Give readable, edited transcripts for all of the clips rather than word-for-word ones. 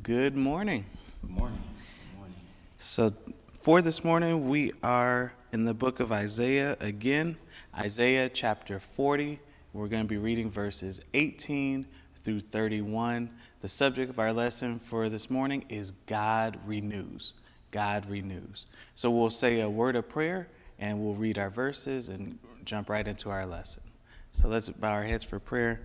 Good morning. Good morning. Good morning. So, for this morning, we are in the book of Isaiah again, Isaiah chapter 40. We're going to be reading verses 18 through 31. The subject of our lesson for this morning is God renews. God renews. So, we'll say a word of prayer and we'll read our verses and jump right into our lesson. So, let's bow our heads for prayer.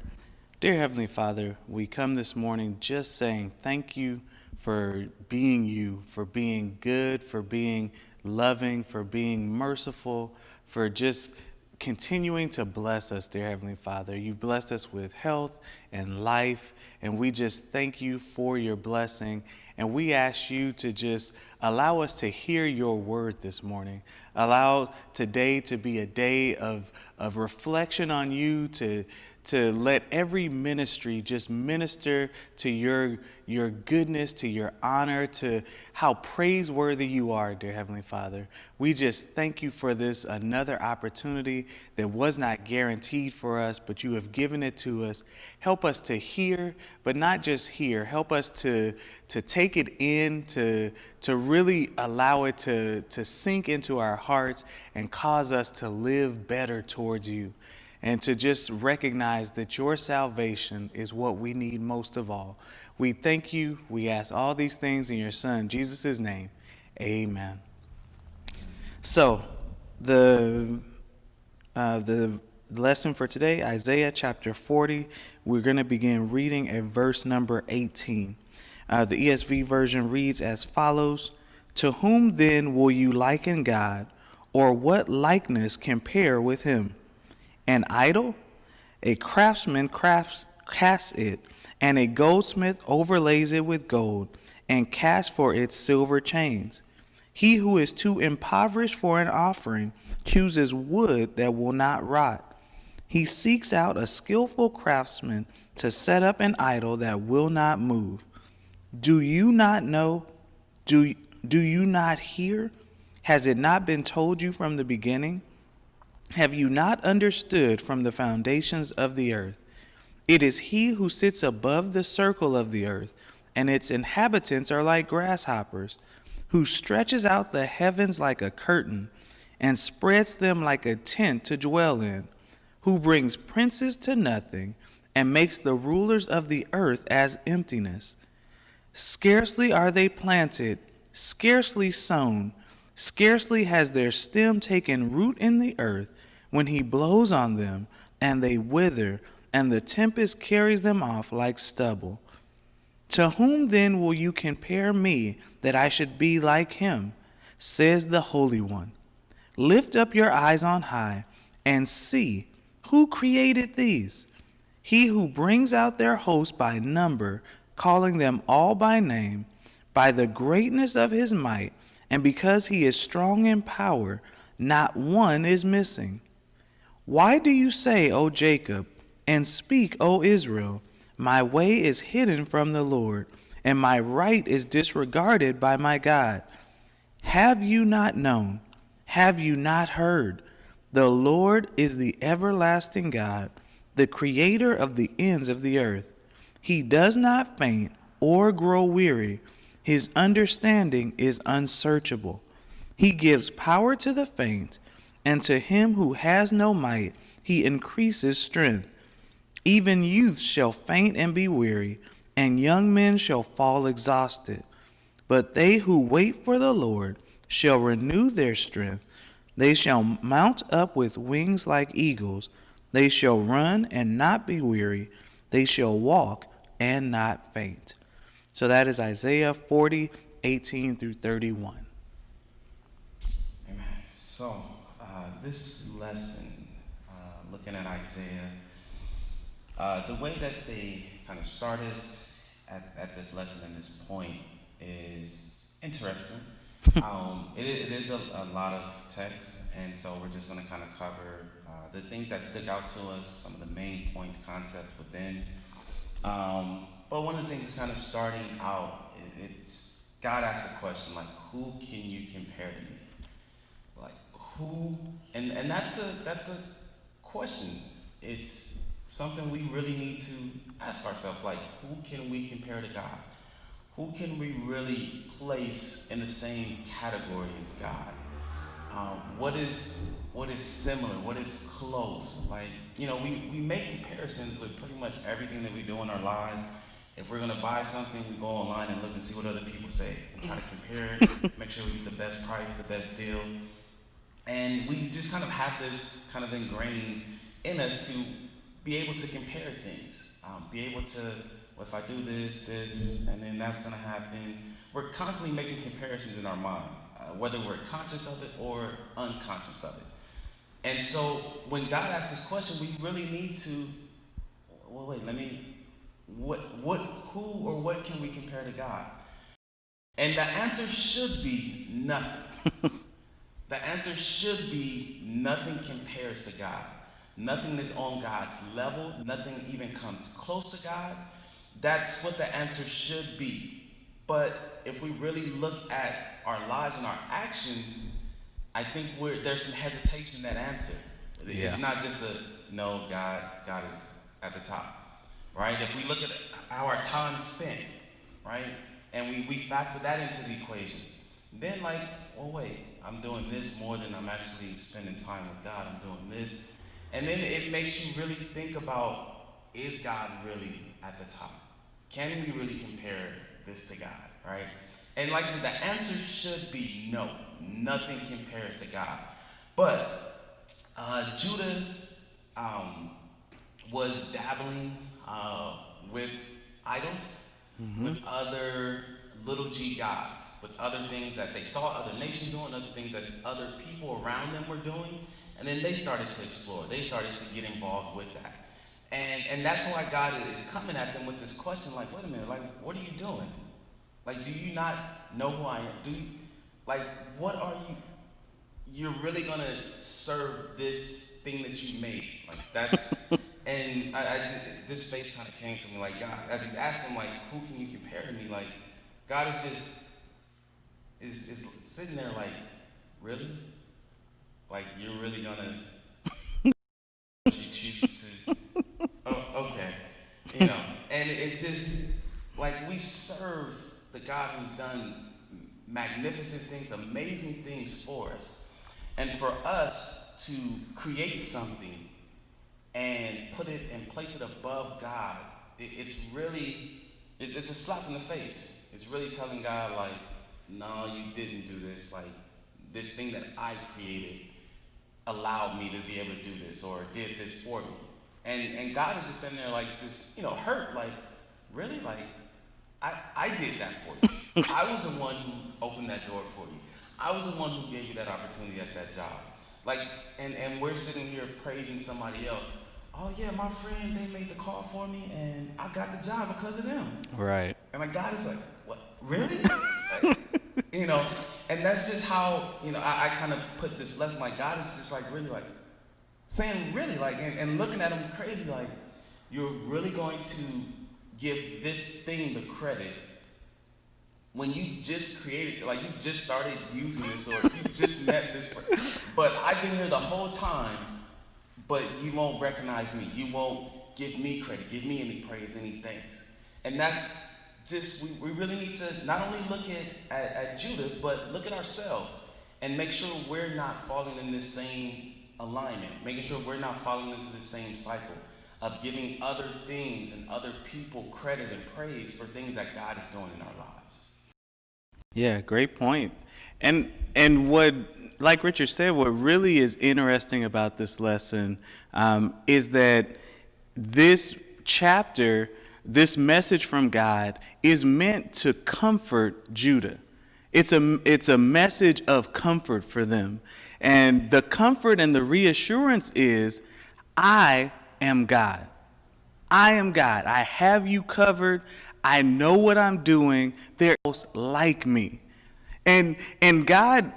Dear Heavenly Father, we come this morning just saying thank you for being good, for being loving, for being merciful, for just continuing to bless us, dear Heavenly Father. You've blessed us with health and life, and we just thank you for your blessing. And we ask you to just allow us to hear your word this morning. Allow today to be a day of reflection on you, to let every ministry just minister to your goodness, to your honor, to how praiseworthy you are, dear Heavenly Father. We just thank you for this another opportunity that was not guaranteed for us, but you have given it to us. Help us to hear, but not just hear. Help us to take it in, to really allow it to sink into our hearts and cause us to live better towards you. And to just recognize that your salvation is what we need most of all. We thank you. We ask all these things in your Son, Jesus' name. Amen. So, the lesson for today, Isaiah chapter 40, we're going to begin reading at verse number 18. The ESV version reads as follows: To whom then will you liken God, or what likeness compare with him? An idol? A craftsman casts it, and a goldsmith overlays it with gold, and casts for it silver chains. He who is too impoverished for an offering chooses wood that will not rot. He seeks out a skillful craftsman to set up an idol that will not move. Do you not know? Do you not hear? Has it not been told you from the beginning? Have you not understood from the foundations of the earth? It is he who sits above the circle of the earth, and its inhabitants are like grasshoppers, who stretches out the heavens like a curtain, and spreads them like a tent to dwell in, who brings princes to nothing, and makes the rulers of the earth as emptiness. Scarcely are they planted, scarcely sown, scarcely has their stem taken root in the earth, when he blows on them, and they wither, and the tempest carries them off like stubble. To whom then will you compare me, that I should be like him? Says the Holy One. Lift up your eyes on high, and see, who created these? He who brings out their host by number, calling them all by name, by the greatness of his might, and because he is strong in power, not one is missing. Why do you say, O Jacob, and speak, O Israel, my way is hidden from the Lord, and my right is disregarded by my God? Have you not known? Have you not heard? The Lord is the everlasting God, the creator of the ends of the earth. He does not faint or grow weary. His understanding is unsearchable. He gives power to the faint, and to him who has no might, he increases strength. Even youth shall faint and be weary, and young men shall fall exhausted. But they who wait for the Lord shall renew their strength. They shall mount up with wings like eagles. They shall run and not be weary. They shall walk and not faint. So that is Isaiah 40, 18 through 31. Amen. So, this lesson, looking at Isaiah, the way that they kind of start us at this lesson and this point is interesting. It is a lot of text, and so we're just going to kind of cover the things that stick out to us, some of the main points, concepts within. But one of the things is kind of starting out, it's God asks a question like, who can you compare to me? Like who, and that's a question. It's something we really need to ask ourselves, like who can we compare to God? who can we really place in the same category as God? What is similar? What is close? Like, we make comparisons with pretty much everything that we do in our lives. If we're gonna buy something, we go online and look and see what other people say and try to compare it, make sure we get the best price, the best deal. And we just kind of have this kind of ingrained in us to be able to compare things, be able to, well, if I do this, and then that's gonna happen. We're constantly making comparisons in our mind, whether we're conscious of it or unconscious of it. And so when God asks this question, we really need to, well, wait, who or what can we compare to God? And the answer should be nothing. The answer should be nothing compares to God. Nothing is on God's level. Nothing even comes close to God. That's what the answer should be. But if we really look at our lives and our actions, I think there's some hesitation in that answer. Yeah. It's not just no, God is at the top, right? If we look at how our time spent, right, and we factor that into the equation, then well, wait, I'm doing this more than I'm actually spending time with God. I'm doing this. And then it makes you really think about, is God really at the top? Can we really compare this to God, right? And like I said, the answer should be no. Nothing compares to God. But Judah was dabbling with idols, with other little g gods, with other things that they saw other nations doing, other things that other people around them were doing, and then they started to explore. They started to get involved with that. And that's why God is coming at them with this question, like, wait a minute, what are you doing? Do you not know who I am? What are you? You're really gonna serve this thing that you made? That's, and this face kind of came to me, God, as he's asking, who can you compare to me? God is just, is sitting there really? You're really gonna, you choose to, oh, okay. And it's just, we serve the God who's done magnificent things, amazing things for us. And for us to create something and put it and place it above God, it's a slap in the face. It's really telling God, no, you didn't do this. This thing that I created allowed me to be able to do this or did this for me. And God is just sitting there hurt, really? I did that for you. I was the one who opened that door for you. I was the one who gave you that opportunity at that job. And we're sitting here praising somebody else. Oh yeah, my friend, they made the call for me and I got the job because of them. Right. And God is what, really? And that's just how, I kind of put this lesson, God is just really saying really, and looking at him crazy, you're really going to give this thing the credit when you just created it, you just started using this, or you just met this person. But I've been here the whole time, but you won't recognize me. You won't give me credit, give me any praise, any thanks. And that's just, we really need to not only look at Judah, but look at ourselves and make sure we're not falling in this same alignment, making sure we're not falling into the same cycle of giving other things and other people credit and praise for things that God is doing in our lives. Yeah, great point. And what, like Richard said, what really is interesting about this lesson is that this chapter, this message from God, is meant to comfort Judah. It's a message of comfort for them. And the comfort and the reassurance is, I am God. I am God. I have you covered. I know what I'm doing. They're like me. And God,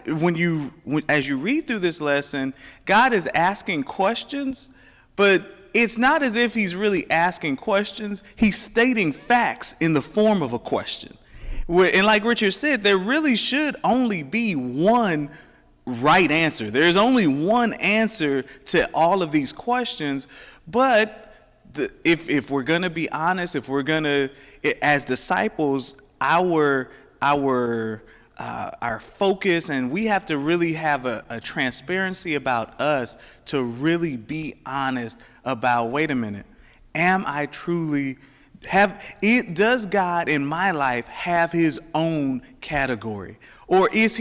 as you read through this lesson, God is asking questions, but it's not as if he's really asking questions. He's stating facts in the form of a question. And like Richard said, there really should only be one right answer. There's only one answer to all of these questions. But if we're going to be honest, if we're going to, as disciples, our our our focus, and we have to really have a transparency about us to really be honest about, wait a minute, am I truly does God in my life have his own category, or is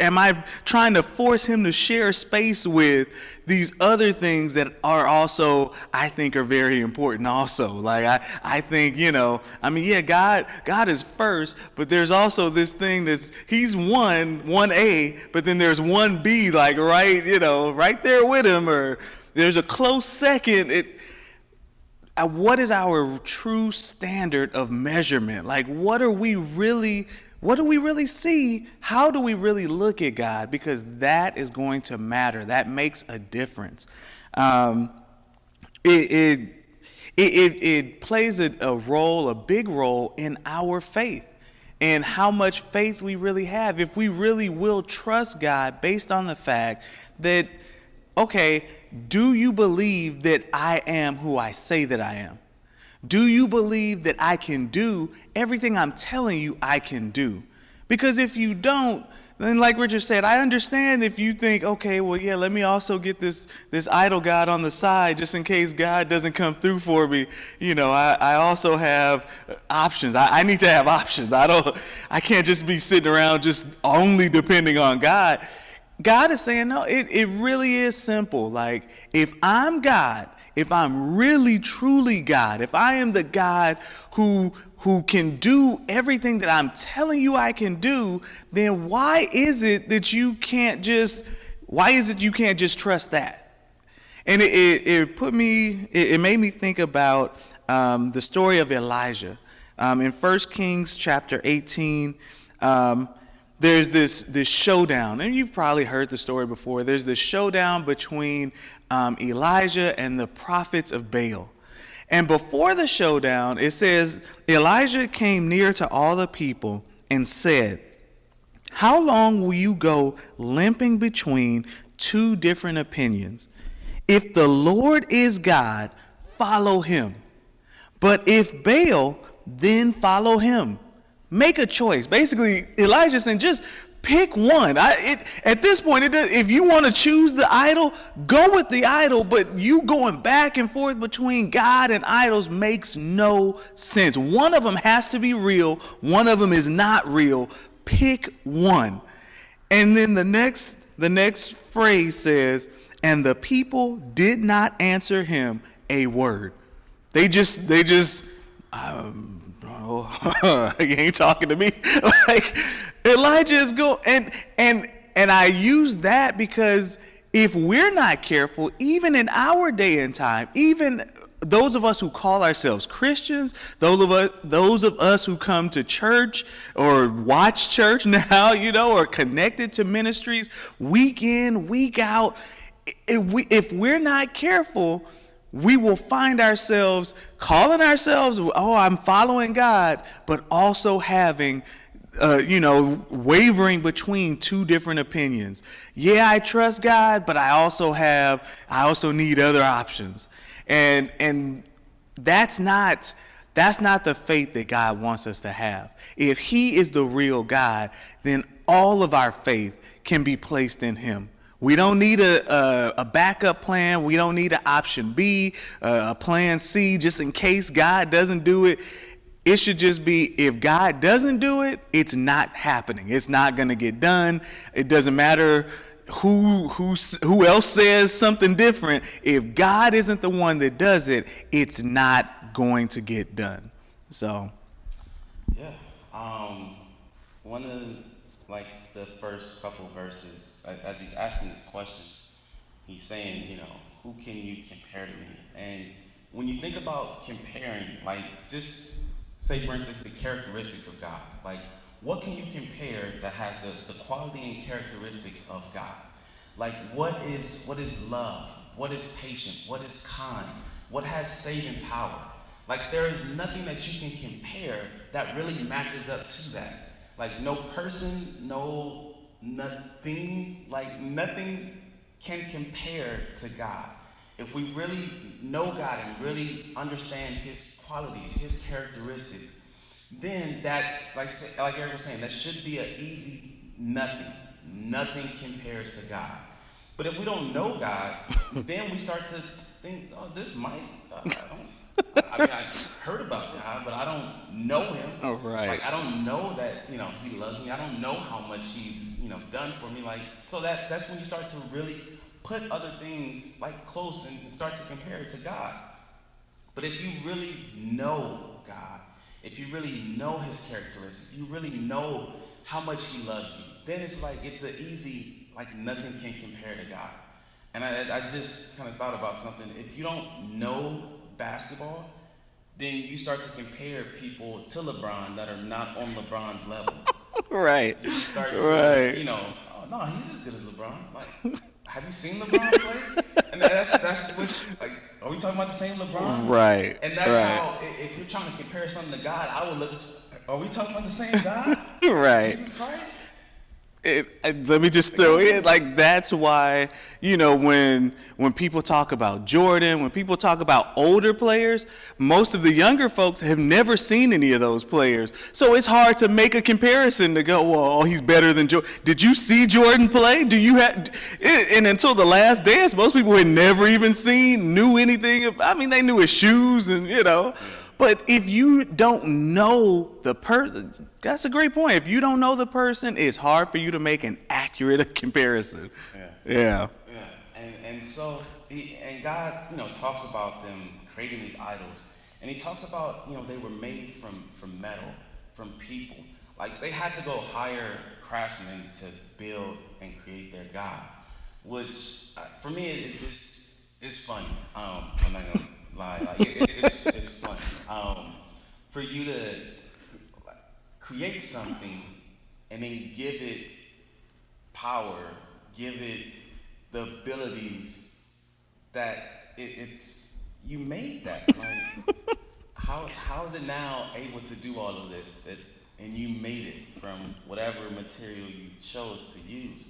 am I trying to force him to share space with these other things that are also, I think, are very important also? Like I think, I mean, yeah, God is first, but there's also this thing he's one A, but then there's one B, like right there with him, or there's a close second. What is our true standard of measurement? Like, what do we really see? How do we really look at God? Because that is going to matter. That makes a difference. It plays a role, a big role in our faith and how much faith we really have. If we really will trust God based on the fact that, okay, do you believe that I am who I say that I am? Do you believe that I can do everything I'm telling you I can do? Because if you don't, then like Richard said, I understand if you think, okay, well, yeah, let me also get this idol God on the side just in case God doesn't come through for me. I also have options. I need to have options. I can't just be sitting around just only depending on God. God is saying, no, it really is simple. Like, if I'm God, if I'm really, truly God, if I am the God who can do everything that I'm telling you I can do, then why is it you can't just trust that? And it made me think about the story of Elijah. In 1 Kings chapter 18, there's this showdown, and you've probably heard the story before. There's this showdown between Elijah and the prophets of Baal. And before the showdown, it says, Elijah came near to all the people and said, "How long will you go limping between two different opinions? If the Lord is God, follow him. But if Baal, then follow him. Make a choice." Basically, Elijah said, just pick one. At this point, if you want to choose the idol, go with the idol. But you going back and forth between God and idols makes no sense. One of them has to be real. One of them is not real. Pick one. And then the next phrase says, "And the people did not answer him a word." They just you ain't talking to me. Like, Elijah is going, and I use that because if we're not careful, even in our day and time, even those of us who call ourselves Christians, those of us who come to church or watch church now, or connected to ministries week in, week out, if we're not careful, we will find ourselves calling ourselves, oh, I'm following God, but also having, wavering between two different opinions. Yeah, I trust God, but I also need other options. And that's not the faith that God wants us to have. If he is the real God, then all of our faith can be placed in him. We don't need a backup plan. We don't need an option B, a plan C, just in case God doesn't do it. It should just be, if God doesn't do it, it's not happening. It's not going to get done. It doesn't matter who else says something different. If God isn't the one that does it, it's not going to get done. So, yeah, one of the first couple verses, as he's asking these questions, he's saying, who can you compare to me? And when you think about comparing, just say, for instance, the characteristics of God, what can you compare that has the quality and characteristics of God? What is love? What is patient? What is kind? What has saving power? There is nothing that you can compare that really matches up to that. No person, nothing can compare to God. If we really know God and really understand his qualities, his characteristics, then that, like Eric was saying, that should be an easy nothing. Nothing compares to God. But if we don't know God, then we start to think, oh, this might. I mean, I heard about God, but I don't know Him. Oh, right. Like I don't know that He loves me. I don't know how much He's done for me. Like so that's when you start to really put other things like close and start to compare it to God. But if you really know God, if you really know His characteristics, if you really know how much He loves you, then it's an easy, like nothing can compare to God. And I just kind of thought about something. If you don't know basketball, then you start to compare people to LeBron that are not on LeBron's level. Right. You start to, oh, no, he's as good as LeBron. Like, have you seen LeBron play? And that's what, like, are we talking about the same LeBron? Right. And that's how, if you're trying to compare something to God, I would look at, are we talking about the same God? Right. Jesus Christ? Let me just throw in, like, that's why, when people talk about Jordan, when people talk about older players, most of the younger folks have never seen any of those players. So it's hard to make a comparison to go, well, he's better than Jordan. Did you see Jordan play? And until The Last Dance, most people had never even knew anything. I mean, they knew his shoes and, But if you don't know the person, that's a great point. If you don't know the person, it's hard for you to make an accurate comparison. Yeah. And so, God, talks about them creating these idols, and He talks about, they were made from metal, from people. Like they had to go hire craftsmen to build and create their God, which for me it just is funny. I'm not gonna lie, like it's funny. For you to create something and then give it power, give it the abilities that you made that. Like, how is it now able to do all of this? And you made it from whatever material you chose to use.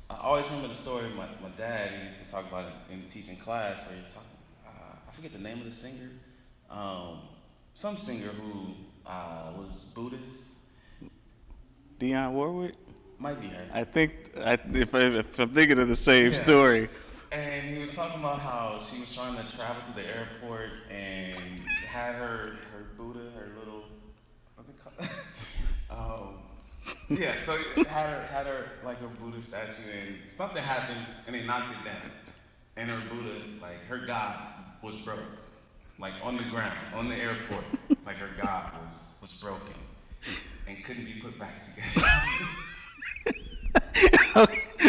I always remember the story of my dad. He used to talk about it in teaching class, where he's talking. I forget the name of the singer. Some singer who was Buddhist. Dionne Warwick? Might be her. I think, if I'm thinking of the same story. And he was talking about how she was trying to travel to the airport and had her Buddha, her little, what's it called? So had her like her Buddha statue, and something happened, and they knocked it down. And her Buddha, like her God, was broke, like on the ground, on the airport, like her God was broken and couldn't be put back together.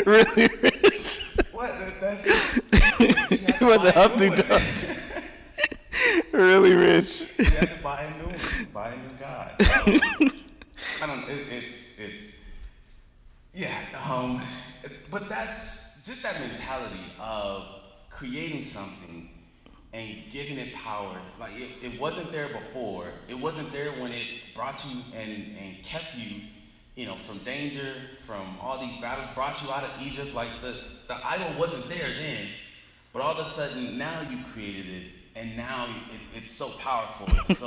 Really rich? What? It was a Humpty Dumpty. Really rich. You had to buy a new one, buy a new God. I don't know. But that's just that mentality of creating something and giving it power. Like it wasn't there before. It wasn't there when it brought you and kept you, from danger, from all these battles, brought you out of Egypt. Like the idol wasn't there then, but all of a sudden now you created it, and now it's so powerful, it's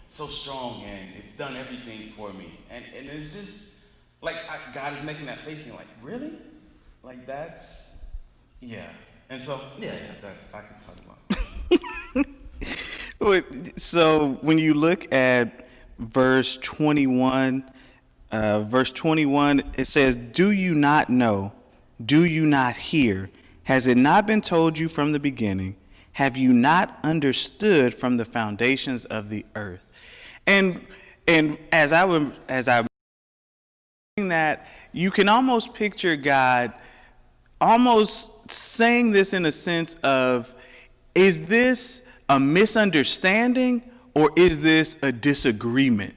so strong, and it's done everything for me. And it's just like God is making that face, and like, really? Like that's, yeah. And so, that's, I can talk about. So when you look at verse 21, it says, "Do you not know? Do you not hear? Has it not been told you from the beginning? Have you not understood from the foundations of the earth?" And as I'm saying that, you can almost picture God almost saying this in a sense of, is this a misunderstanding or is this a disagreement?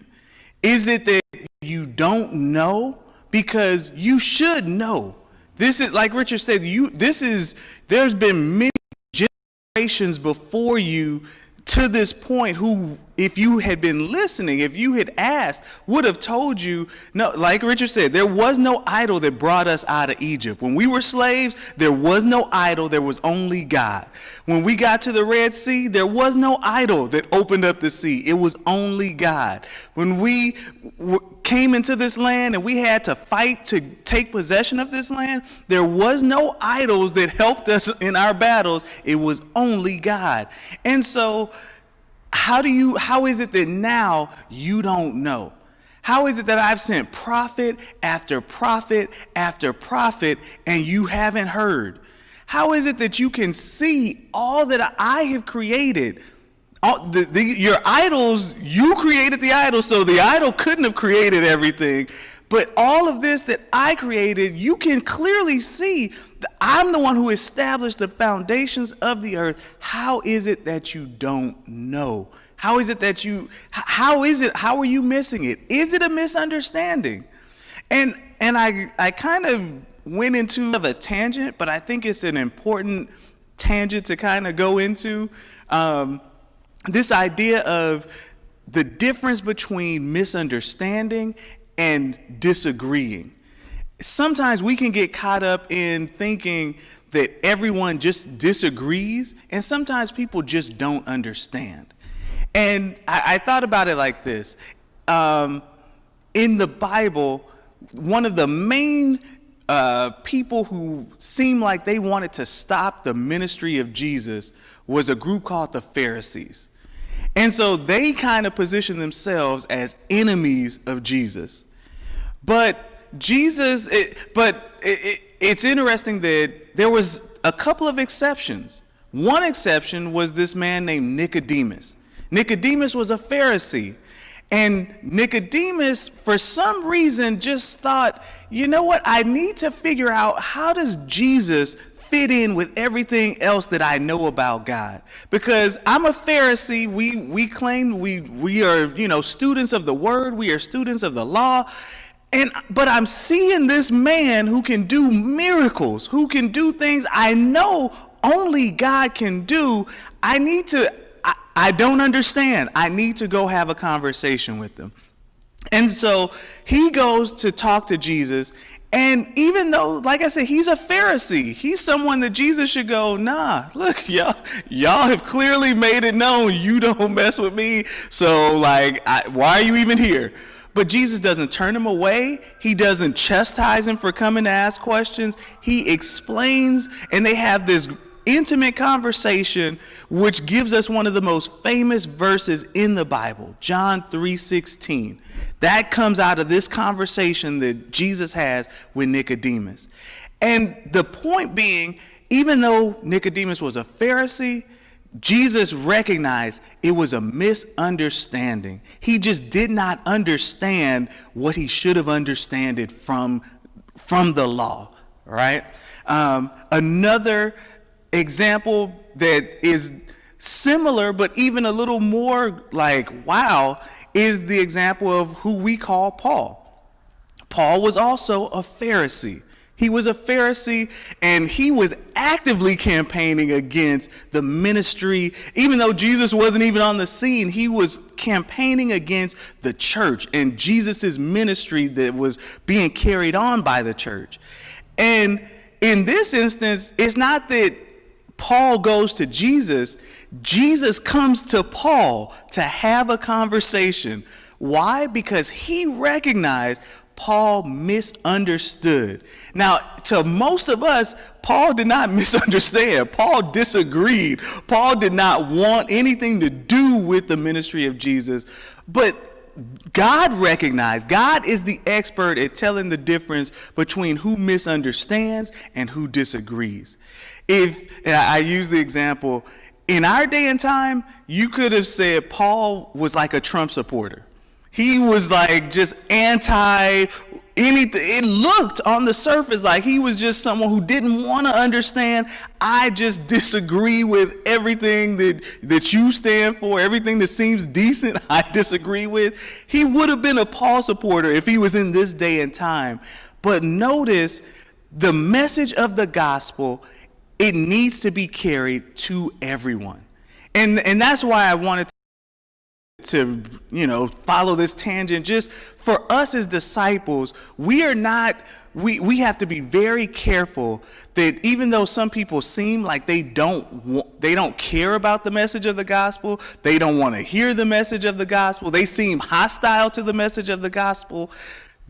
Is it that you don't know? Because you should know. This is, like Richard said, there's been many generations before you to this point, who, if you had been listening, if you had asked, would have told you, no, like Richard said, there was no idol that brought us out of Egypt. When we were slaves, there was no idol, there was only God. When we got to the Red Sea, there was no idol that opened up the sea. It was only God. When we came into this land and we had to fight to take possession of this land, there was no idols that helped us in our battles. It was only God. And so how is it that now you don't know? How is it that I've sent prophet after prophet after prophet and you haven't heard? How is it that you can see all that I have created? Your idols, you created the idol, so the idol couldn't have created everything. But all of this that I created, you can clearly see that I'm the one who established the foundations of the earth. How is it that you don't know? How are you missing it? Is it a misunderstanding? And I kind of went into a tangent, but I think it's an important tangent to kind of go into. This idea of the difference between misunderstanding and disagreeing. Sometimes we can get caught up in thinking that everyone just disagrees, and sometimes people just don't understand. And I thought about it like this. In the Bible, one of the main people who seemed like they wanted to stop the ministry of Jesus was a group called the Pharisees. And so they kind of positioned themselves as enemies of Jesus. But it's interesting that there was a couple of exceptions. One exception was this man named Nicodemus. Nicodemus was a Pharisee. And Nicodemus, for some reason, just thought, you know what, I need to figure out, how does Jesus fit in with everything else that I know about God? Because I'm a Pharisee. We claim we are, students of the word. We are students of the law. But I'm seeing this man who can do miracles, who can do things I know only God can do. I don't understand. I need to go have a conversation with them. And so he goes to talk to Jesus. And even though, like I said, he's a Pharisee, he's someone that Jesus should go, nah, look, y'all have clearly made it known you don't mess with me. So why are you even here? But Jesus doesn't turn him away. He doesn't chastise him for coming to ask questions. He explains, and they have this intimate conversation, which gives us one of the most famous verses in the Bible, John 3:16. That comes out of this conversation that Jesus has with Nicodemus. And the point being, even though Nicodemus was a Pharisee, Jesus recognized it was a misunderstanding. He just did not understand what he should have understood from the law, right? Another example that is similar, but even a little more wow, is the example of who we call Paul. Paul was also a Pharisee. He was a Pharisee, and he was actively campaigning against the ministry. Even though Jesus wasn't even on the scene, he was campaigning against the church and Jesus's ministry that was being carried on by the church. And in this instance, it's not that Paul goes to Jesus. Jesus comes to Paul to have a conversation. Why? Because he recognized Paul misunderstood. Now, to most of us, Paul did not misunderstand. Paul disagreed. Paul did not want anything to do with the ministry of Jesus. But God recognized, God is the expert at telling the difference between who misunderstands and who disagrees. I use the example, in our day and time, you could have said Paul was like a Trump supporter. He was just anti anything. It looked on the surface like he was just someone who didn't want to understand. I just disagree with everything that you stand for, everything that seems decent, I disagree with. He would have been a Paul supporter if he was in this day and time. But notice the message of the gospel, it needs to be carried to everyone. And that's why I wanted to follow this tangent. Just for us as disciples, we are not we have to be very careful that even though some people seem like they don't care about the message of the gospel, they don't want to hear the message of the gospel, they seem hostile to the message of the gospel,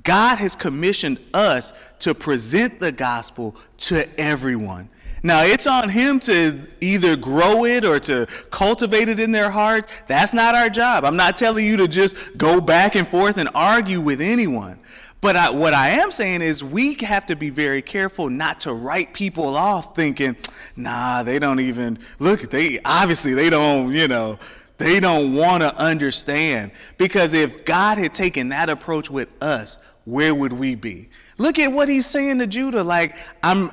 God has commissioned us to present the gospel to everyone. Now, it's on him to either grow it or to cultivate it in their hearts. That's not our job. I'm not telling you to just go back and forth and argue with anyone. But what I am saying is we have to be very careful not to write people off thinking, nah, they don't even, look, they don't, they don't want to understand. Because if God had taken that approach with us, where would we be? Look at what he's saying to Judah. Like, I'm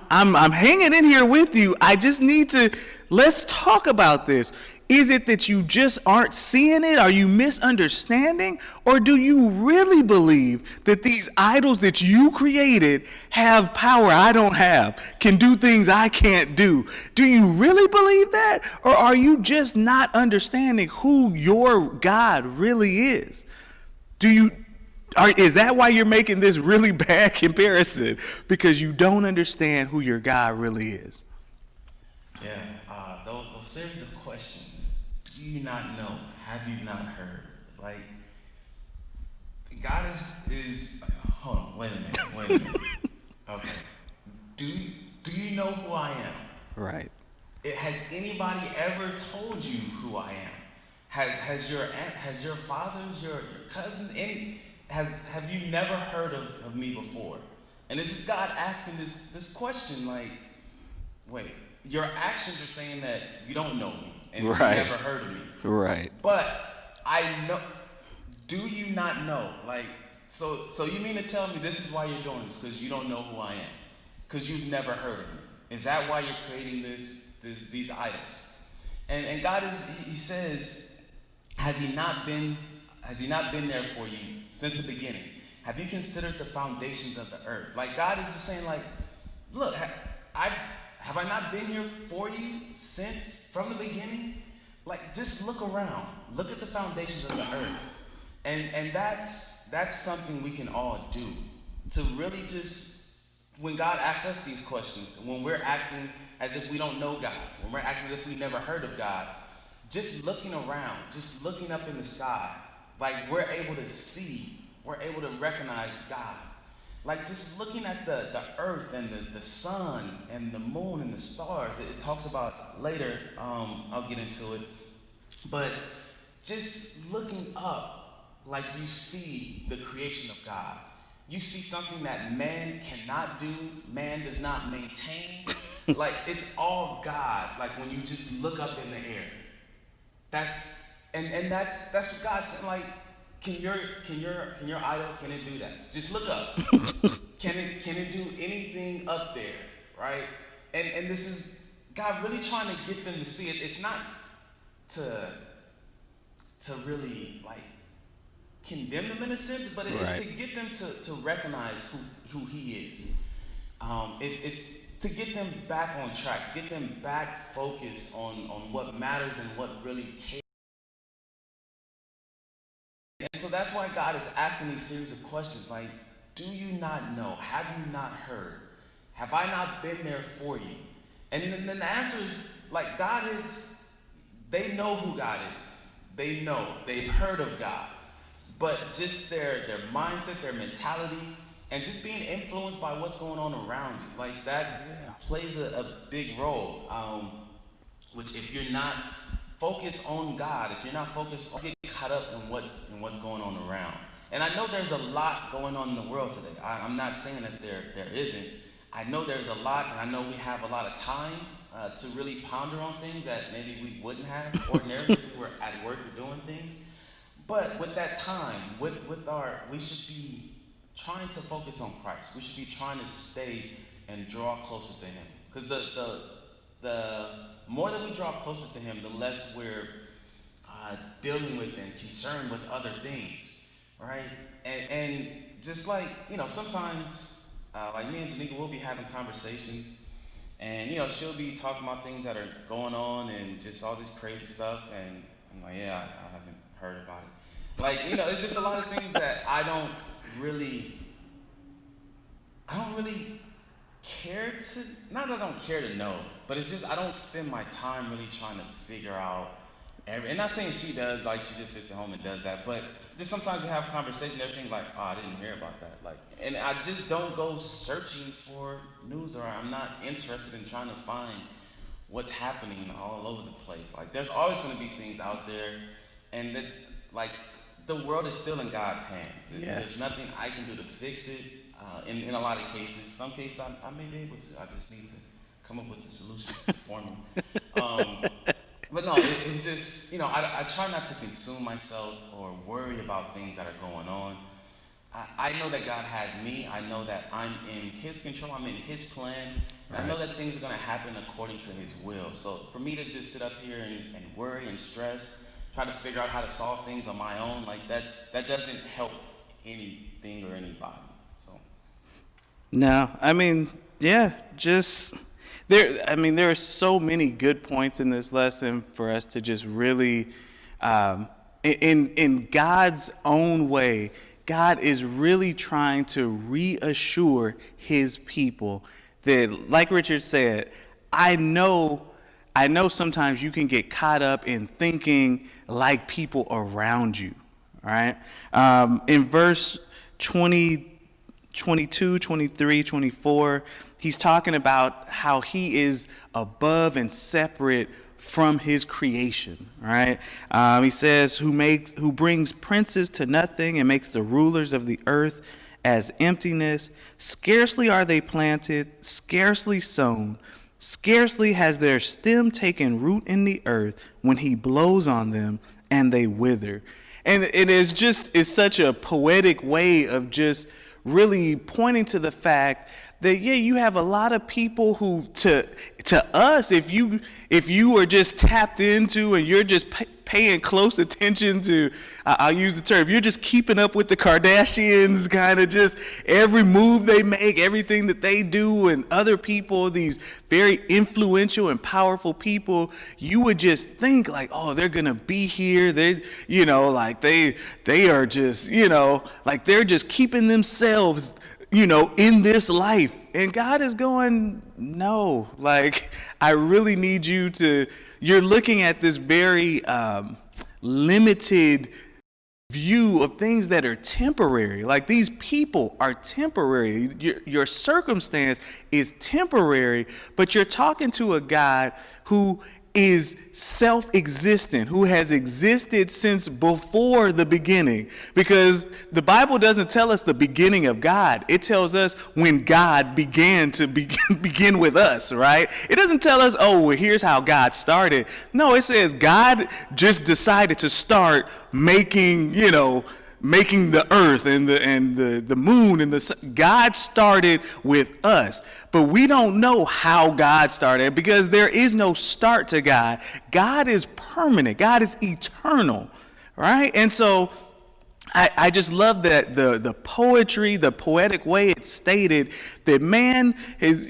hanging in here with you. I just need to, let's talk about this. Is it that you just aren't seeing it? Are you misunderstanding? Or do you really believe that these idols that you created have power I don't have, can do things I can't do? Do you really believe that? Or are you just not understanding who your God really is? Is that why you're making this really bad comparison? Because you don't understand who your God really is. Yeah, those series of questions. Do you not know? Have you not heard? Like, God is hold on, wait a minute. Okay. Do you know who I am? Right. Has anybody ever told you who I am? Has your aunt, has your fathers, your cousins, have you never heard of me before? And this is God asking this question, like, wait, your actions are saying that you don't know me and you've never heard of me. Right. But I know, do you not know? Like, so you mean to tell me this is why you're doing this, because you don't know who I am? Because you've never heard of me. Is that why you're creating these idols? And God he says, has he not been there for you since the beginning? Have you considered the foundations of the earth? Like, God is just saying, like, look, have I not been here for you from the beginning? Like, just look around. Look at the foundations of the earth. And that's something we can all do. To really just, when God asks us these questions, when we're acting as if we don't know God, when we're acting as if we never heard of God, just looking around, just looking up in the sky, like, we're able to see, we're able to recognize God. Like, just looking at the earth and the sun and the moon and the stars. It talks about later, I'll get into it. But just looking up, like, you see the creation of God. You see something that man cannot do, man does not maintain. Like, it's all God. Like, when you just look up in the air. That's what God's saying. Like, can your idol, can it do that? Just look up. Can it do anything up there, right? And this is God really trying to get them to see it. It's not to really, like, condemn them in a sense, but it's to get them to recognize who he is. It's to get them back on track, get them back focused on what matters and what really cares. And so that's why God is asking these series of questions, like, do you not know? Have you not heard? Have I not been there for you? And then the answer is, like, they know who God is. They know, they've heard of God. But just their mindset, their mentality, and just being influenced by what's going on around you, like, that plays a big role. Which, if you're not focused on God, if you're not focused, you get caught up in what's going on around. And I know there's a lot going on in the world today. I'm not saying that there isn't. I know there's a lot, and I know we have a lot of time to really ponder on things that maybe we wouldn't have ordinarily if we were at work or doing things. But with that time, we should be trying to focus on Christ. We should be trying to stay and draw closer to him. Because the more that we draw closer to him, the less we're dealing with and concerned with other things, right? And just like, sometimes, like me and Janika will be having conversations, And she'll be talking about things that are going on and just all this crazy stuff. And I'm like, yeah, I haven't heard about it. Like, it's just a lot of things that I don't really care to, not that I don't care to know, but it's just I don't spend my time really trying to figure out and not saying she does, like she just sits at home and does that, but just sometimes we have conversations and everything like, oh, I didn't hear about that. Like, and I just don't go searching for news, or I'm not interested in trying to find what's happening all over the place. Like, there's always going to be things out there, and that, like, the world is still in God's hands. Yes. There's nothing I can do to fix it. In a lot of cases, some cases I may be able to. I just need to come up with the solution for me. But no, it's just, I try not to consume myself or worry about things that are going on. I know that God has me. I know that I'm in His control. I'm in His plan. And I know that things are going to happen according to His will. So for me to just sit up here and worry and stress, try to figure out how to solve things on my own, like that doesn't help anything or anybody. So. No, I mean, yeah, just there are so many good points in this lesson for us to just really, in God's own way, God is really trying to reassure His people that, like Richard said, I know sometimes you can get caught up in thinking like people around you, right? In verse 22, 23, 24, he's talking about how he is above and separate from his creation, right? He says, who brings princes to nothing and makes the rulers of the earth as emptiness. Scarcely are they planted, scarcely sown, scarcely has their stem taken root in the earth when he blows on them and they wither. And it is just, it's such a poetic way of just really pointing to the fact that, yeah, you have a lot of people who, to us, if you are just tapped into and you're just paying close attention to, I'll use the term, if you're just keeping up with the Kardashians, kind of just every move they make, everything that they do, and other people, these very influential and powerful people, you would just think like, oh, they're gonna be here. They, like they are just, like they're just keeping themselves, in this life. And God is going, no, like, I really need you to, you're looking at this very limited view of things that are temporary. Like, these people are temporary. Your circumstance is temporary, but you're talking to a God who is self-existent, who has existed since before the beginning. Because the Bible doesn't tell us the beginning of God. It tells us when God began to begin with us, right? It doesn't tell us, oh, well, here's how God started. No, it says God just decided to start making the earth and the moon and the sun. God started with us. But we don't know how God started, because there is no start to God. God is permanent. God is eternal, right? And so I just love that the poetry, the poetic way it's stated, that man is,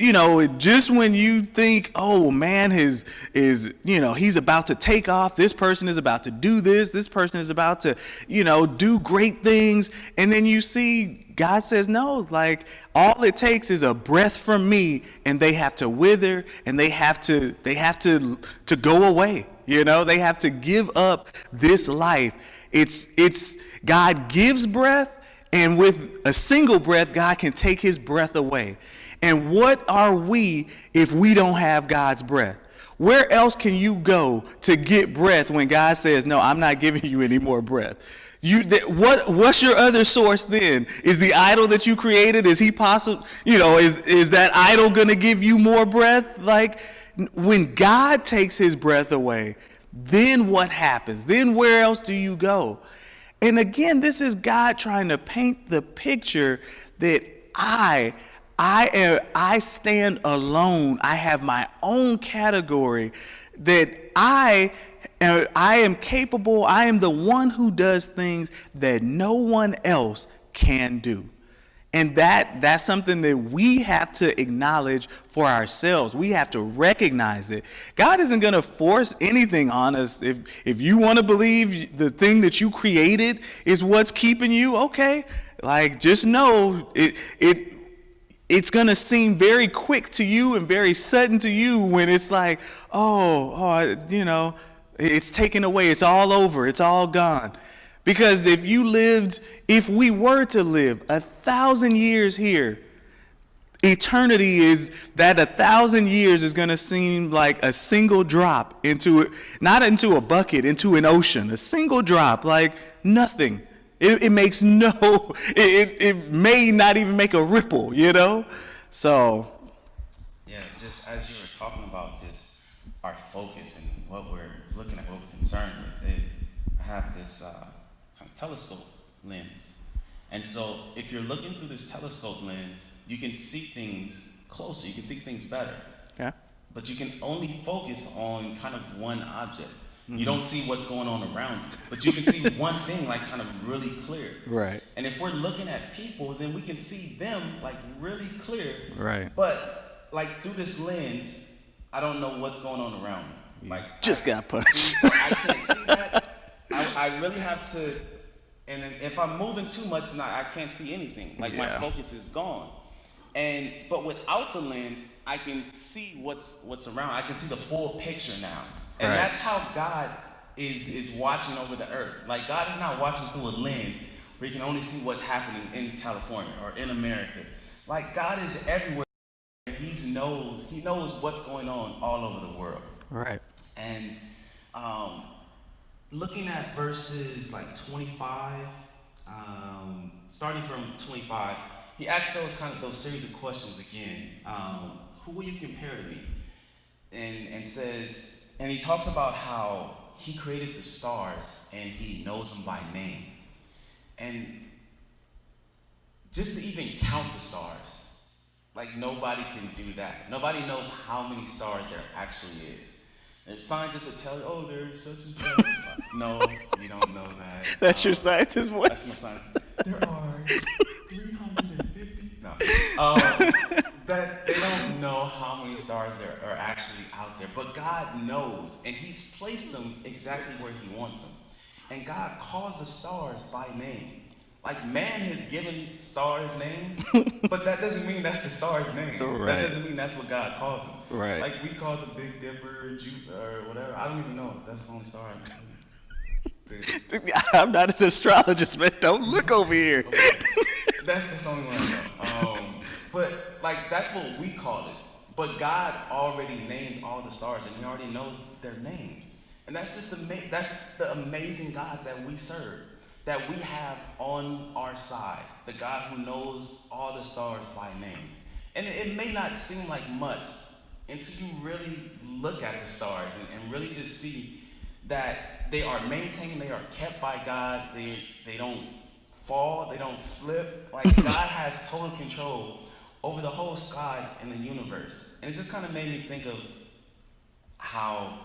just when you think, oh, man is he's about to take off, this person is about to do this person is about to, do great things, and then you see God says, no, like, all it takes is a breath from me, and they have to wither, and they have to go away. They have to give up this life. It's God gives breath, and with a single breath, God can take his breath away. And what are we if we don't have God's breath? Where else can you go to get breath when God says, no, I'm not giving you any more breath? What's your other source then? Is the idol that you created, is he possible, is that idol going to give you more breath? Like, when God takes his breath away, then what happens? Then where else do you go? And again, this is God trying to paint the picture that I stand alone. I have my own category, that I am capable. I am the one who does things that no one else can do. And that's something that we have to acknowledge for ourselves. We have to recognize it. God isn't going to force anything on us. If you want to believe the thing that you created is what's keeping you, okay. Like, just know it's going to seem very quick to you and very sudden to you when it's like, it's taken away. It's all over. It's all gone. Because if we were to live 1,000 years here, eternity is that 1,000 years is going to seem like a single drop not into a bucket, into an ocean, a single drop, like nothing. It makes it may not even make a ripple, So. Yeah, just as you were talking about just our focus and what we're looking at, what we're concerned with, I have this kind of telescope lens. And so if you're looking through this telescope lens, you can see things closer, you can see things better. Yeah. But you can only focus on kind of one object. You don't see what's going on around you, but you can see one thing like kind of really clear. Right. And if we're looking at people, then we can see them like really clear. Right. But like through this lens, I don't know what's going on around me. Like just got punched. I can't see that. I really have to, and if I'm moving too much, I can't see anything. Like my focus is gone. But without the lens, I can see what's around. I can see the full picture now. And that's how God is watching over the earth. Like God is not watching through a lens where you can only see what's happening in California or in America. Like God is everywhere. He knows what's going on all over the world. Right. And looking at verses like 25, starting from 25, he asks those series of questions again. Who will you compare to me? And he talks about how he created the stars and he knows them by name. And just to even count the stars, like nobody can do that. Nobody knows how many stars there actually is. And scientists will tell you, oh, there's such and such. No, you don't know that. That's your scientist voice? That's my scientist. There are 350. No. That they don't know how many stars there are actually out there. But God knows, and he's placed them exactly where he wants them. And God calls the stars by name. Like man has given stars names, but that doesn't mean that's the star's name. Right. That doesn't mean that's what God calls them. Right. Like we call the Big Dipper, Jupiter, or whatever. I don't even know if that's the only star. I'm not an astrologist, man. Don't look over here. That's the only one I know. But like that's what we call it. But God already named all the stars, and he already knows their names. And that's just that's the amazing God that we serve, that we have on our side, the God who knows all the stars by name. And it may not seem like much until you really look at the stars and really just see that they are maintained, they are kept by God, they don't fall, they don't slip. Like God has total control over the whole sky and the universe. And it just kind of made me think of how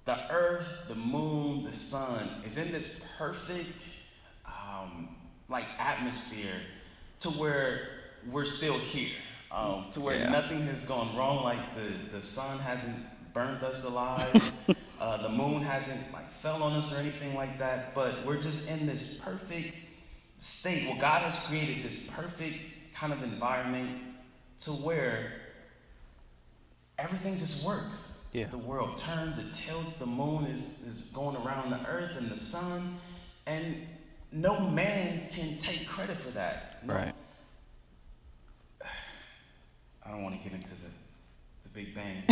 the earth, the moon, the sun is in this perfect like atmosphere to where we're still here, to where nothing has gone wrong. Like the sun hasn't burned us alive, the moon hasn't like fell on us or anything like that, but we're just in this perfect state. Well, God has created this perfect kind of environment to where everything just works. Yeah. The world turns, it tilts, the moon is going around the earth and the sun, and no man can take credit for that. No. Right. I don't want to get into the Big Bang.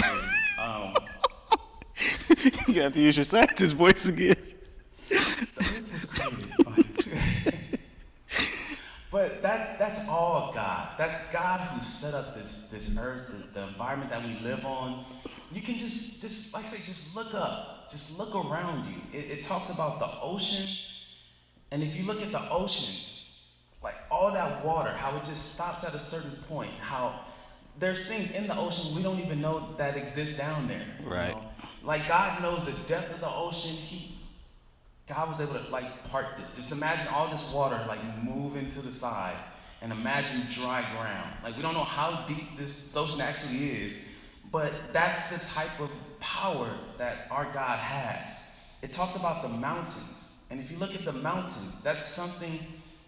You have to use your scientist voice again. The earth was created. But that's all God. That's God who set up this earth, the environment that we live on. You can just like I say, just look up, just look around you. It talks about the ocean, and if you look at the ocean, like all that water, how it just stops at a certain point, how there's things in the ocean we don't even know that exist down there. Right. You know? Like God knows the depth of the ocean. God was able to like part this. Just imagine all this water like moving to the side. and imagine dry ground. Like, we don't know how deep this ocean actually is, but that's the type of power that our God has. It talks about the mountains. And if you look at the mountains, that's something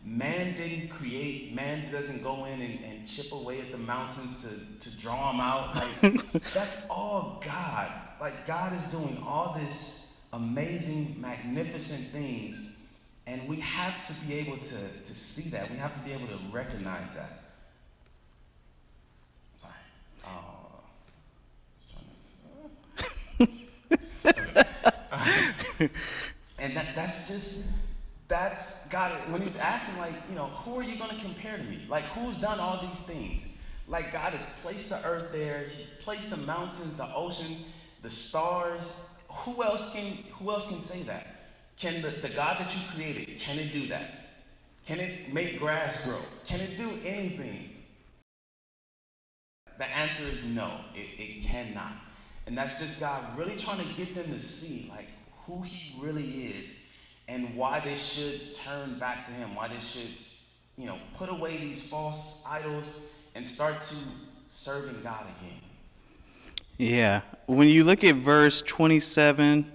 man didn't create. Man doesn't go in and chip away at the mountains to draw them out. Like, that's all God. Like, God is doing all this amazing, magnificent things. And we have to be able to see that. We have to be able to recognize that. Sorry. And that's God, when he's asking, like, who are you going to compare to me? Like, who's done all these things? Like, God has placed the earth there. He placed the mountains, the ocean, the stars. Who else can say that? Can the God that you created, can it do that? Can it make grass grow? Can it do anything? The answer is no, it cannot. And that's just God really trying to get them to see, like, who he really is and why they should turn back to him, why they should, put away these false idols and start to serving God again. Yeah. When you look at verse 27,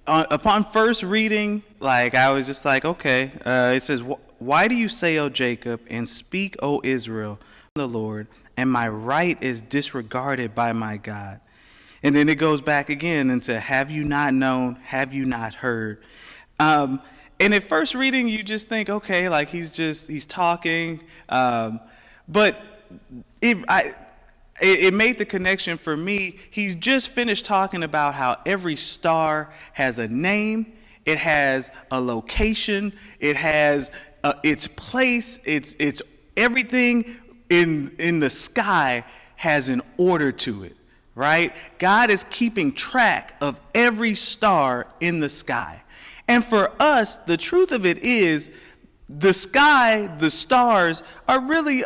upon first reading, like, I was just like, okay. It says, "Why do you say, O Jacob, and speak, O Israel, the Lord, and my right is disregarded by my God?" And then it goes back again into, "Have you not known? Have you not heard?" And at first reading, you just think, okay, like, he's talking. But it made the connection for me. He's just finished talking about how every star has a name, it has a location, it has its place, it's everything in the sky has an order to it, right? God is keeping track of every star in the sky. And for us, the truth of it is, the sky, the stars are really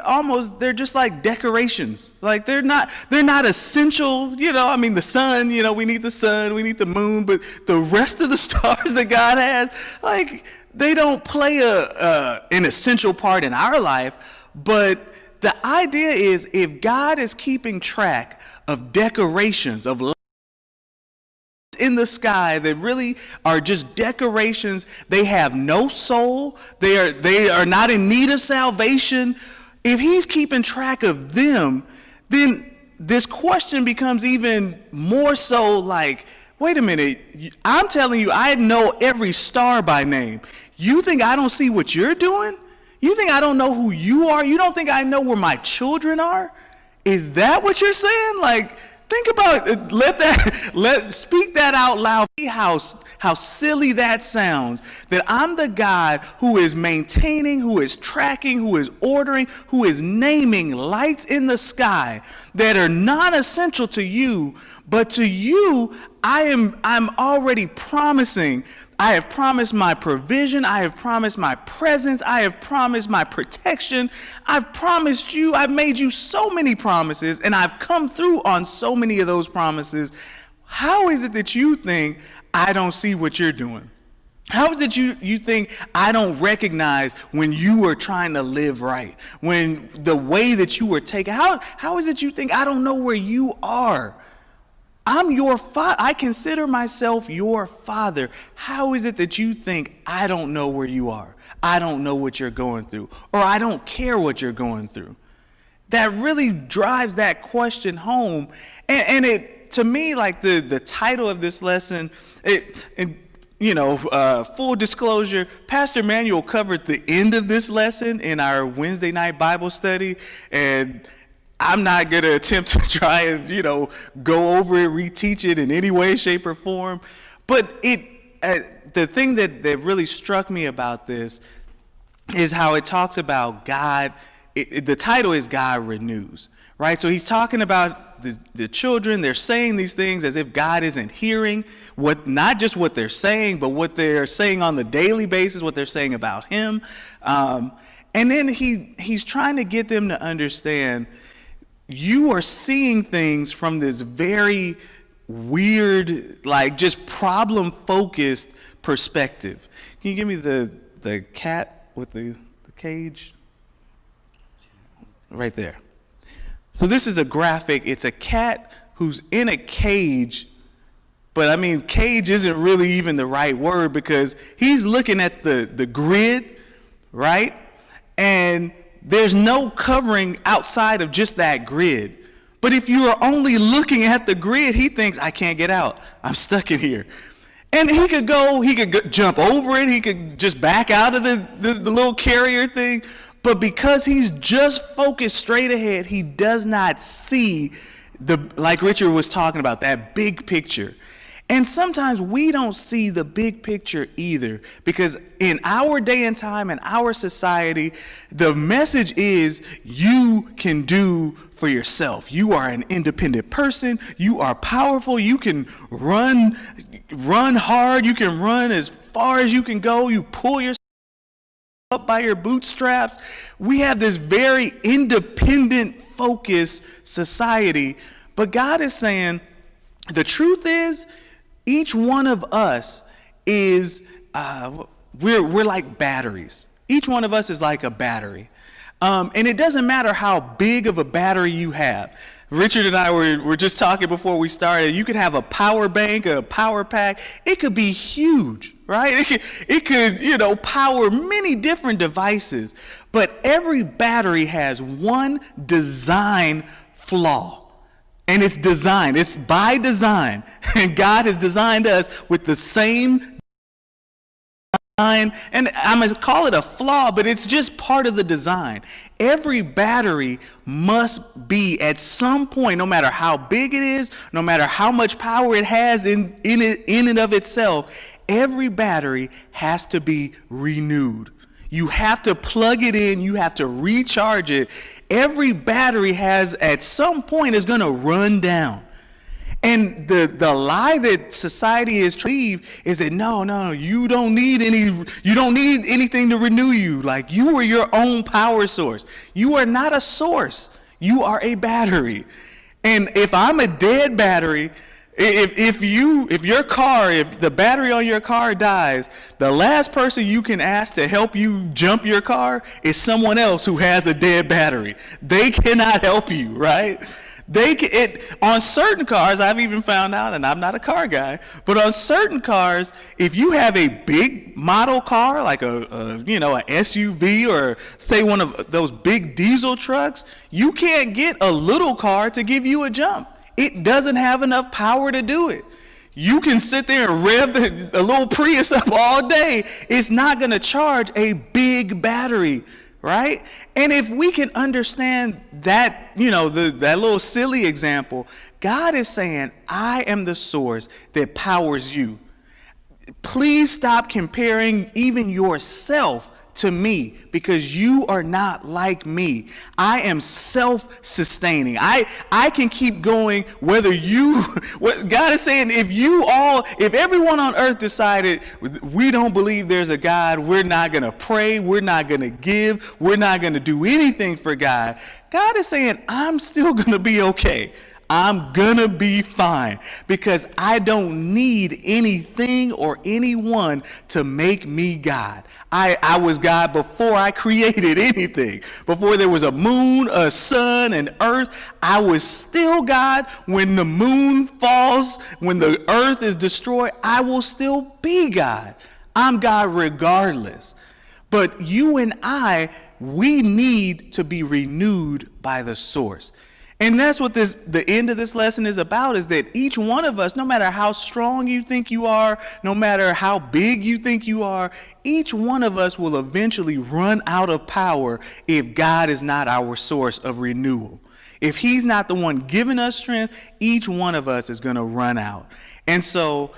they're just like decorations. Like, they're not essential, the sun, we need the sun, we need the moon, but the rest of the stars that God has, like, they don't play an essential part in our life. But the idea is, if God is keeping track of decorations, of in the sky that really are just decorations, they have no soul, they are not in need of salvation. If he's keeping track of them, then this question becomes even more so like, wait a minute, I'm telling you, I know every star by name. You think I don't see what you're doing? You think I don't know who you are? You don't think I know where my children are? Is that what you're saying? Like, think about it. Speak that out loud. See how silly that sounds. That I'm the God who is maintaining, who is tracking, who is ordering, who is naming lights in the sky that are not essential to you, but to you, I'm already promising. I have promised my provision. I have promised my presence. I have promised my protection. I've promised you. I've made you so many promises, and I've come through on so many of those promises. How is it that you think I don't see what you're doing? How is it you think I don't recognize when you are trying to live right? When the way that you were taken, how is it you think I don't know where you are? I'm your father. I consider myself your father. How is it that you think I don't know where you are? I don't know what you're going through, or I don't care what you're going through? That really drives that question home. And it, to me, like the title of this lesson, full disclosure, Pastor Manuel covered the end of this lesson in our Wednesday night Bible study, and I'm not going to attempt to try and, go over it, reteach it in any way, shape, or form. But the thing that really struck me about this is how it talks about God. The title is God Renews, right? So he's talking about the children. They're saying these things as if God isn't hearing not just what they're saying, but what they're saying on the daily basis, what they're saying about him. And then he's trying to get them to understand, you are seeing things from this very weird, like, just problem-focused perspective. Can you give me the the cat with the cage? Right there. So this is a graphic. It's a cat who's in a cage, but I mean, cage isn't really even the right word because he's looking at the grid, right? And there's no covering outside of just that grid. But if you are only looking at the grid, he thinks, I can't get out. I'm stuck in here. And he could jump over it. He could just back out of the little carrier thing. But because he's just focused straight ahead, he does not see like Richard was talking about, that big picture. And sometimes we don't see the big picture either, because in our day and time, in our society, the message is you can do for yourself. You are an independent person. You are powerful. You can run hard. You can run as far as you can go. You pull yourself up by your bootstraps. We have this very independent, focused society. But God is saying, the truth is, each one of us is, we're like batteries. Each one of us is like a battery. And it doesn't matter how big of a battery you have. Richard and I were just talking before we started. You could have a power bank, a power pack. It could be huge, right? It could, power many different devices. But every battery has one design flaw. And it's designed. It's by design. And God has designed us with the same design. And I'm going to call it a flaw, but it's just part of the design. Every battery must be at some point, no matter how big it is, no matter how much power it has in and of itself, every battery has to be renewed. You have to plug it in. You have to recharge it. Every battery has, at some point, is going to run down. And the lie that society is believe is that no, you don't need anything to renew you. Like, you are your own power source. You are not a source. You are a battery. And if I'm a dead battery, if the battery on your car dies, the last person you can ask to help you jump your car is someone else who has a dead battery. They cannot help you, right? On certain cars, I've even found out, and I'm not a car guy, but on certain cars, if you have a big model car, like a SUV, or say one of those big diesel trucks, you can't get a little car to give you a jump. It doesn't have enough power to do it. You can sit there and rev the little Prius up all day. It's not going to charge a big battery, right? And if we can understand that, that little silly example, God is saying, I am the source that powers you. Please stop comparing even yourself to me, because you are not like me. I am self-sustaining. I can keep going what God is saying, if everyone on earth decided we don't believe there's a God, we're not going to pray, we're not going to give, we're not going to do anything for God. God is saying, I'm still going to be okay. I'm gonna be fine, because I don't need anything or anyone to make me God. I was God before I created anything. Before there was a moon, a sun, and earth, I was still God. When the moon falls, when the earth is destroyed, I will still be God. I'm God regardless. But you and we need to be renewed by the source. And that's what the end of this lesson is about, is that each one of us, no matter how strong you think you are, no matter how big you think you are, each one of us will eventually run out of power if God is not our source of renewal. If he's not the one giving us strength, each one of us is going to run out. And so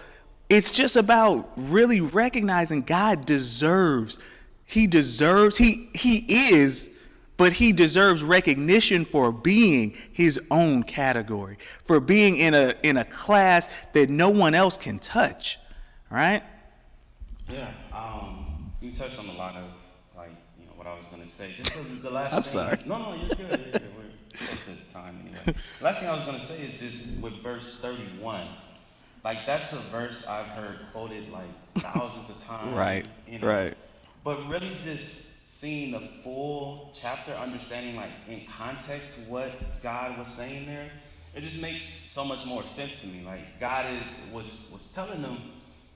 it's just about really recognizing God deserves, he is, but he deserves recognition for being his own category, for being in a class that no one else can touch, right? Yeah, you touched on a lot of, what I was going to say. Just the last I'm thing. sorry. No, you're good. We're close to time anyway. The last thing I was going to say is just with verse 31. Like, that's a verse I've heard quoted, thousands of times. Right, right. but really just seeing the full chapter, understanding like in context what God was saying there, it just makes so much more sense to me. Like God was telling them,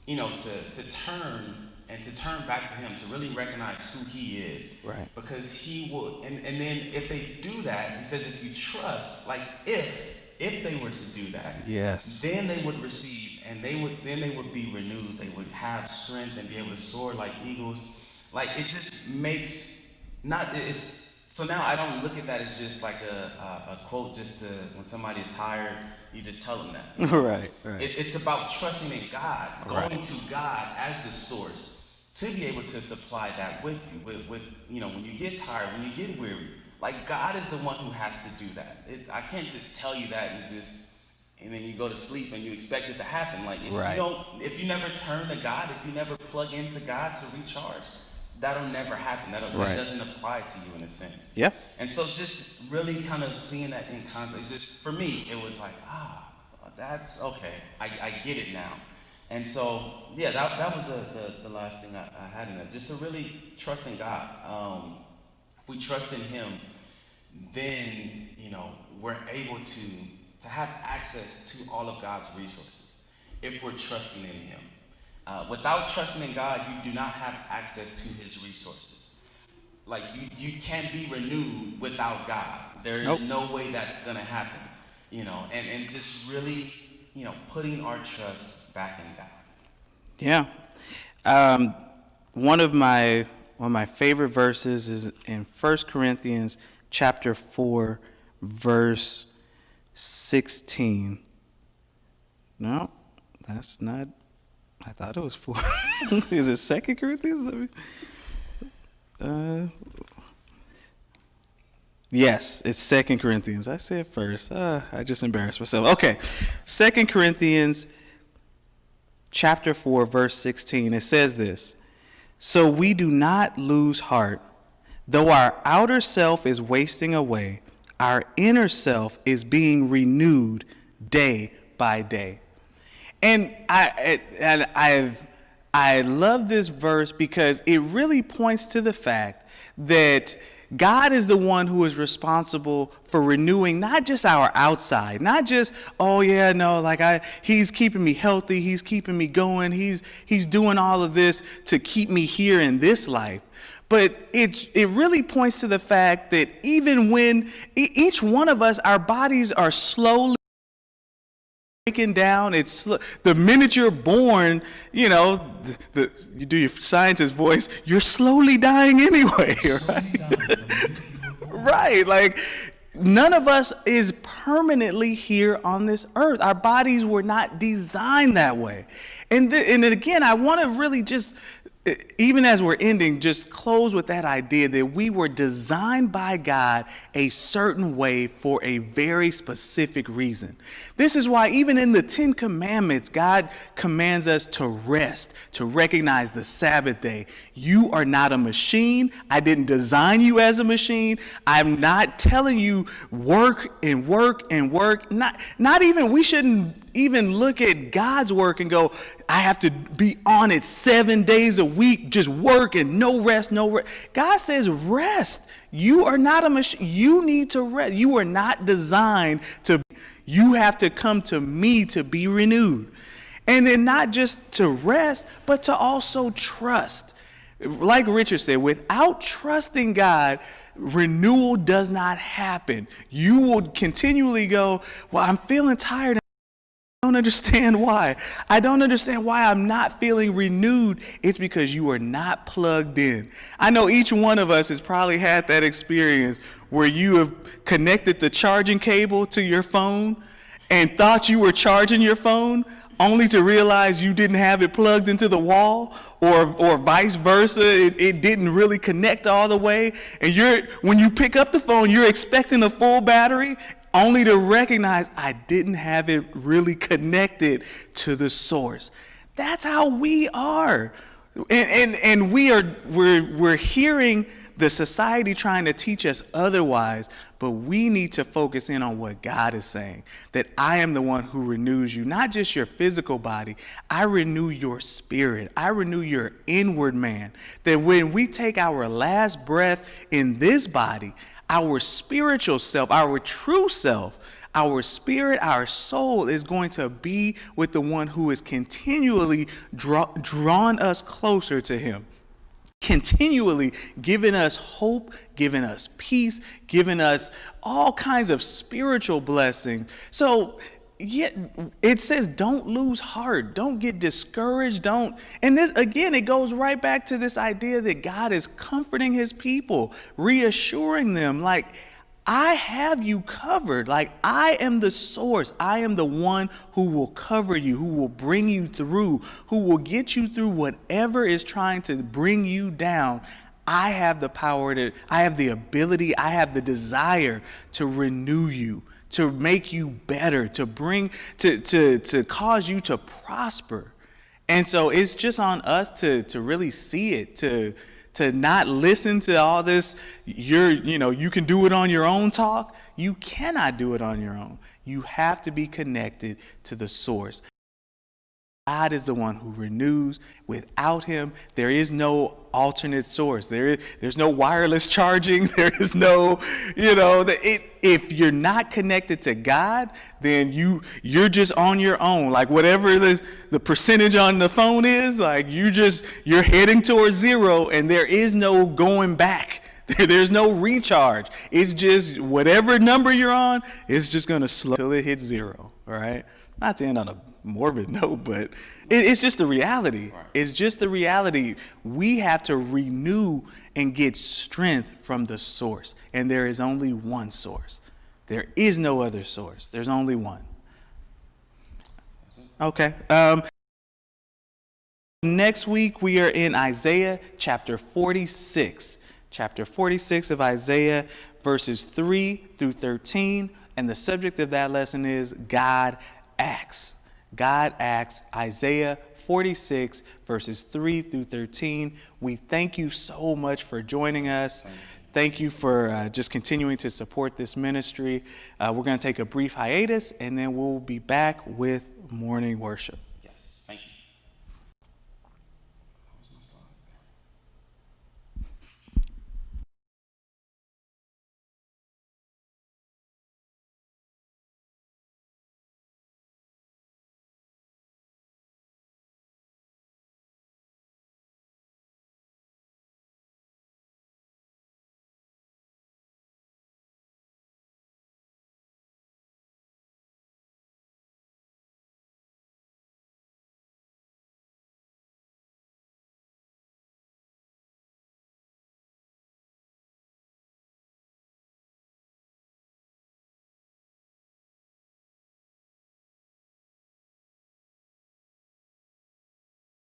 to turn and to turn back to him, to really recognize who he is. Right. Because he will, and then if they do that, he says if you trust, like if they were to do that, Yes. then they would receive, and they would be renewed. They would have strength and be able to soar like eagles. Like it just makes so now I don't look at that as just like a quote just to when somebody is tired, you just tell them that. Right. It's about trusting in God, going Right. to God as the source to be able to supply that with you. With when you get tired, when you get weary, like God is the one who has to do that. I can't just tell you that and then you go to sleep and you expect it to happen. Like if you never turn to God, if you never plug into God to recharge, that'll never happen. That doesn't apply to you in a sense. Yeah. And so just really kind of seeing that in context, just for me, it was like, that's okay. I get it now. And so, yeah, that was the last thing I had in that. Just to really trust in God. If we trust in him, then, we're able to have access to all of God's resources if we're trusting in him. Without trusting in God, you do not have access to his resources. Like you can't be renewed without God. There is no way that's gonna happen. And just really, putting our trust back in God. Yeah. One of my favorite verses is in 1 Corinthians chapter 4, verse 16. No, that's not. I thought it was 4. Is it 2 Corinthians? Yes, it's 2 Corinthians. I said first. I just embarrassed myself. Okay. 2 Corinthians chapter 4, verse 16. It says this. So we do not lose heart. Though our outer self is wasting away, our inner self is being renewed day by day. And I love this verse because it really points to the fact that God is the one who is responsible for renewing not just our outside, not just, he's keeping me healthy, he's keeping me going, he's doing all of this to keep me here in this life. But it really points to the fact that even when each one of us, our bodies are slowly breaking down. It's the minute you're born, you do your scientist voice, you're slowly dying anyway, right? Right, like none of us is permanently here on this earth. Our bodies were not designed that way. And again, I want to really just, even as we're ending, just close with that idea that we were designed by God a certain way for a very specific reason. This is why even in the 10 Commandments, God commands us to rest, to recognize the Sabbath day. You are not a machine. I didn't design you as a machine. I'm not telling you work and work and work. Not even, we shouldn't even look at God's work and go, I have to be on it 7 days a week, just work and no rest, no rest. God says rest. You are not a machine. You need to rest. You are not designed to. You have to come to me to be renewed. And then not just to rest, but to also trust. Like Richard said, without trusting God, renewal does not happen. You will continually go, well, I'm feeling tired. I don't understand why. I don't understand why I'm not feeling renewed. It's because you are not plugged in. I know each one of us has probably had that experience where you have connected the charging cable to your phone and thought you were charging your phone only to realize you didn't have it plugged into the wall, or vice versa. It didn't really connect all the way. And when you pick up the phone, you're expecting a full battery, only to recognize I didn't have it really connected to the source. That's how we are. And we're hearing the society trying to teach us otherwise, but we need to focus in on what God is saying, that I am the one who renews you, not just your physical body. I renew your spirit. I renew your inward man, that when we take our last breath in this body, our spiritual self, our true self, our spirit, our soul is going to be with the one who is continually drawn us closer to him, continually giving us hope, giving us peace, giving us all kinds of spiritual blessings. So yeah, it says don't lose heart, don't get discouraged, and this again, it goes right back to this idea that God is comforting his people, reassuring them, like, I have you covered. Like, I am the source. I am the one who will cover you, who will bring you through, who will get you through whatever is trying to bring you down. I have the power I have the ability, I have the desire to renew you, to make you better, to cause you to prosper. And so it's just on us to really see it, to not listen to all this, you can do it on your own talk. You cannot do it on your own. You have to be connected to the source. God is the one who renews. Without him, there is no alternate source. There's no wireless charging. There is no, if you're not connected to God, then you're just on your own. Like whatever the percentage on the phone is, like you're heading towards zero, and there is no going back. There's no recharge. It's just whatever number you're on, it's just going to slow till it hits zero. All right. Not to end on a morbid note, but it's just the reality. Right. It's just the reality. We have to renew and get strength from the source. And there is only one source. There is no other source. There's only one. Okay. Next week, we are in Isaiah chapter 46. Chapter 46 of Isaiah, verses 3 through 13. And the subject of that lesson is God acts. God acts. Isaiah 46, verses 3 through 13. We thank you so much for joining us. Thank you for just continuing to support this ministry. We're going to take a brief hiatus, and then we'll be back with morning worship.